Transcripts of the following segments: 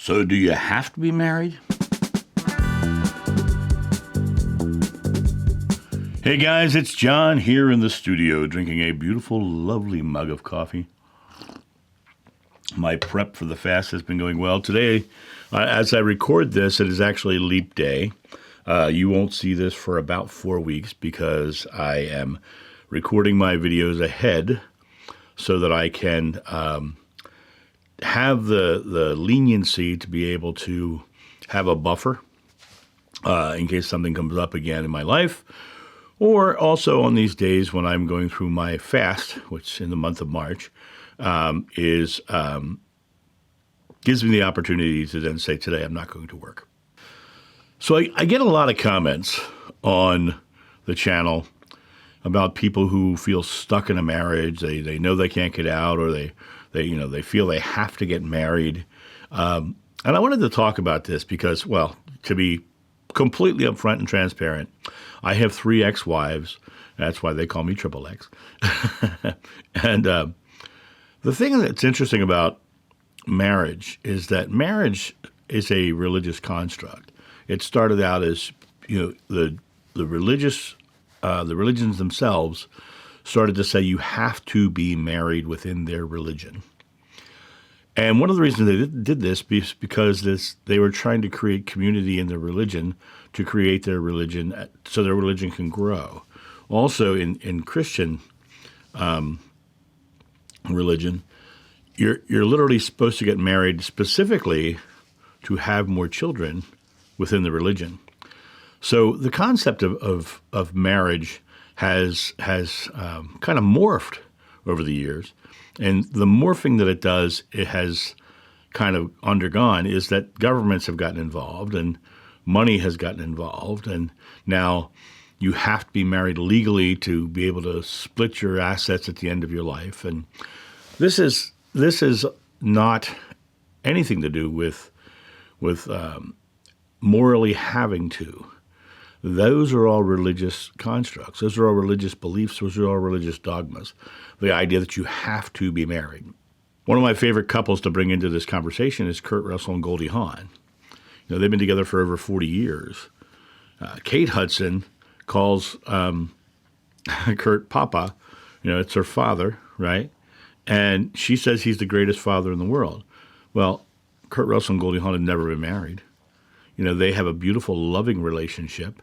So do you have to be married? Hey guys, it's John here in the studio drinking a beautiful, lovely mug of coffee. My prep for the fast has been going well. Today, as I record this, it is actually Leap Day. You won't see this for about 4 weeks because I am recording my videos ahead so that I can have the leniency to be able to have a buffer in case something comes up again in my life, or also on these days when I'm going through my fast, which in the month of March gives me the opportunity to then say, today I'm not going to work. So I get a lot of comments on the channel about people who feel stuck in a marriage. They know they can't get out, or they feel they have to get married. And I wanted to talk about this because, well, to be completely upfront and transparent, I have 3 ex-wives. That's why they call me Triple X. And the thing that's interesting about marriage is that marriage is a religious construct. It started out as, the religions themselves started to say you have to be married within their religion. And one of the reasons they did this is because they were trying to create community in their religion to create their religion so their religion can grow. Also, in Christian religion, you're literally supposed to get married specifically to have more children within the religion. So the concept of marriage has kind of morphed over the years. And the morphing that it has kind of undergone is that governments have gotten involved and money has gotten involved. And now you have to be married legally to be able to split your assets at the end of your life. And this is not anything to do with morally having to. Those are all religious constructs. Those are all religious beliefs. Those are all religious dogmas. The idea that you have to be married. One of my favorite couples to bring into this conversation is Kurt Russell and Goldie Hawn. They've been together for over 40 years. Kate Hudson calls Kurt Papa. It's her father, right? And she says he's the greatest father in the world. Well, Kurt Russell and Goldie Hawn have never been married. They have a beautiful, loving relationship.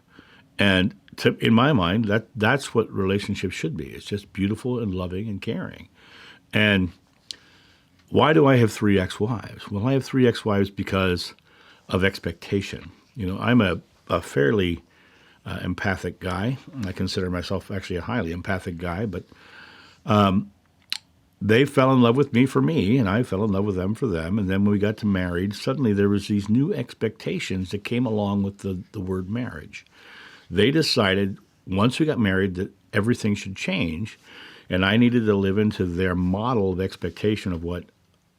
And in my mind, that's what relationships should be. It's just beautiful and loving and caring. And why do I have 3 ex-wives? Well, I have 3 ex-wives because of expectation. I'm a fairly empathic guy. I consider myself actually a highly empathic guy, but they fell in love with me for me, and I fell in love with them for them. And then when we got married, suddenly there was these new expectations that came along with the word marriage. They decided once we got married that everything should change, and I needed to live into their model of expectation of what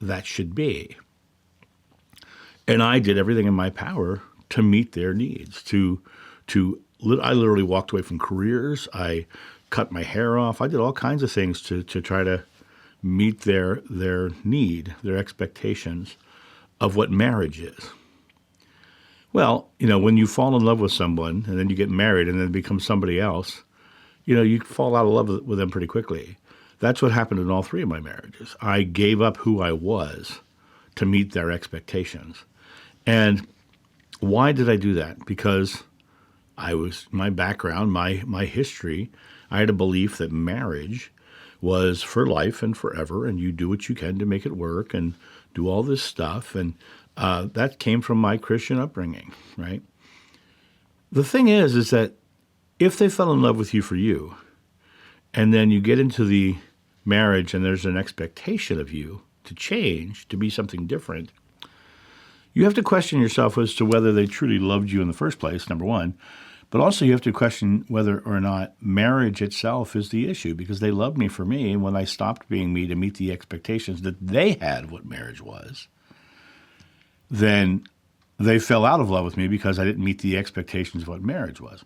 that should be. And I did everything in my power to meet their needs. I literally walked away from careers. I cut my hair off. I did all kinds of things to try to meet their need, their expectations of what marriage is. Well, when you fall in love with someone and then you get married and then become somebody else, you fall out of love with them pretty quickly. That's what happened in all 3 of my marriages. I gave up who I was to meet their expectations. And why did I do that? Because my background, my history, I had a belief that marriage was for life and forever, and you do what you can to make it work and do all this stuff. And that came from my Christian upbringing, right? The thing is that if they fell in love with you for you, and then you get into the marriage and there's an expectation of you to change, to be something different, you have to question yourself as to whether they truly loved you in the first place, number one. But also you have to question whether or not marriage itself is the issue, because they loved me for me, and when I stopped being me to meet the expectations that they had of what marriage was, then they fell out of love with me because I didn't meet the expectations of what marriage was.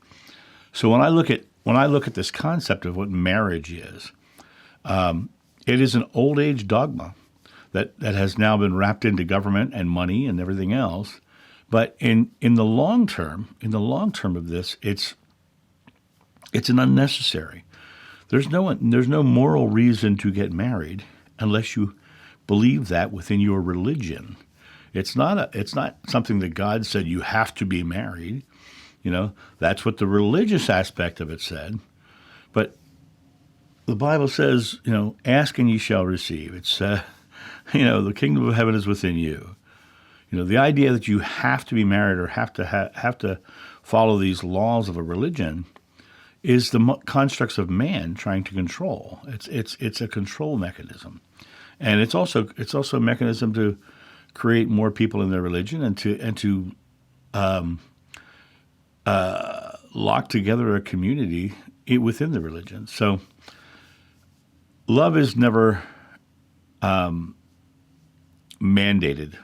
So when I look at this concept of what marriage is, it is an old age dogma that has now been wrapped into government and money and everything else. But in the long term, of this, it's an unnecessary. There's no moral reason to get married unless you believe that within your religion. It's not something that God said you have to be married. That's what the religious aspect of it said. But the Bible says, ask and ye shall receive. It's, the kingdom of heaven is within you. The idea that you have to be married or have to follow these laws of a religion is the constructs of man trying to control. It's a control mechanism, and it's also a mechanism to create more people in their religion and to lock together a community within the religion. So love is never mandated.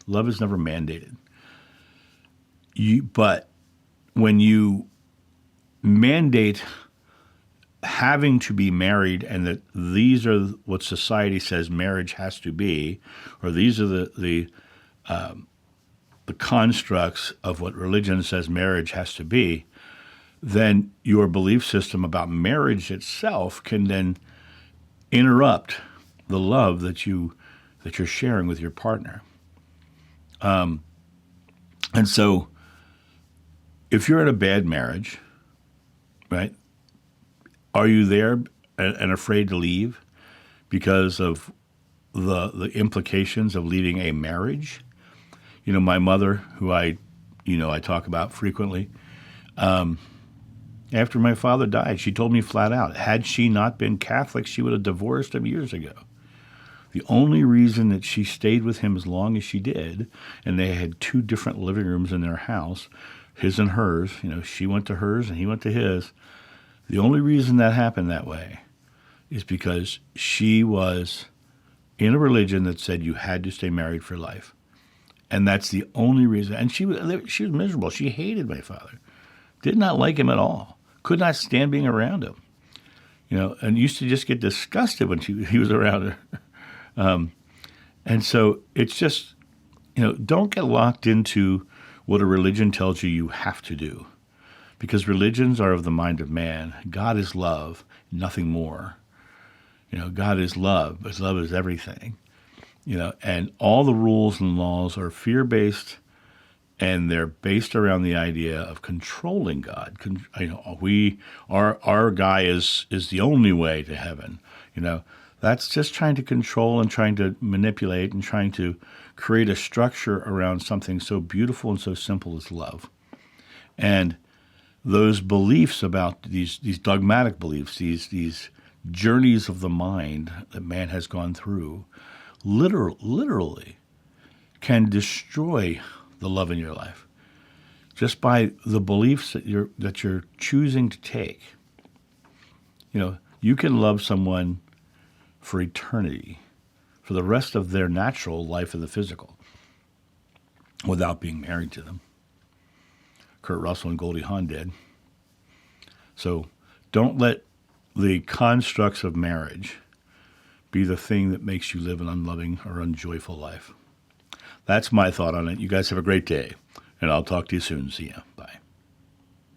Love is never mandated. But when you mandate having to be married and that these are what society says marriage has to be, or these are the constructs of what religion says marriage has to be, then your belief system about marriage itself can then interrupt the love that you're sharing with your partner. And so if you're in a bad marriage, right, are you there and afraid to leave because of the implications of leaving a marriage? My mother, who I talk about frequently, after my father died, she told me flat out, had she not been Catholic, she would have divorced him years ago. The only reason that she stayed with him as long as she did, and they had 2 different living rooms in their house, his and hers, she went to hers and he went to his. The only reason that happened that way is because she was in a religion that said you had to stay married for life. And that's the only reason. And she was miserable. She hated my father. Did not like him at all. Could not stand being around him. And used to just get disgusted when he was around her. And so it's just, don't get locked into what a religion tells you have to do. Because religions are of the mind of man. God is love, nothing more. God is love, but love is everything. And all the rules and laws are fear-based, and they're based around the idea of controlling God. Our guy is the only way to heaven. That's just trying to control and trying to manipulate and trying to create a structure around something so beautiful and so simple as love. And those beliefs about these dogmatic beliefs, these journeys of the mind that man has gone through, literally can destroy the love in your life just by the beliefs that you're choosing to take. You can love someone for eternity, for the rest of their natural life of the physical, without being married to them. Kurt Russell and Goldie Hawn did. So don't let the constructs of marriage be the thing that makes you live an unloving or unjoyful life. That's my thought on it. You guys have a great day, and I'll talk to you soon. See ya. Bye.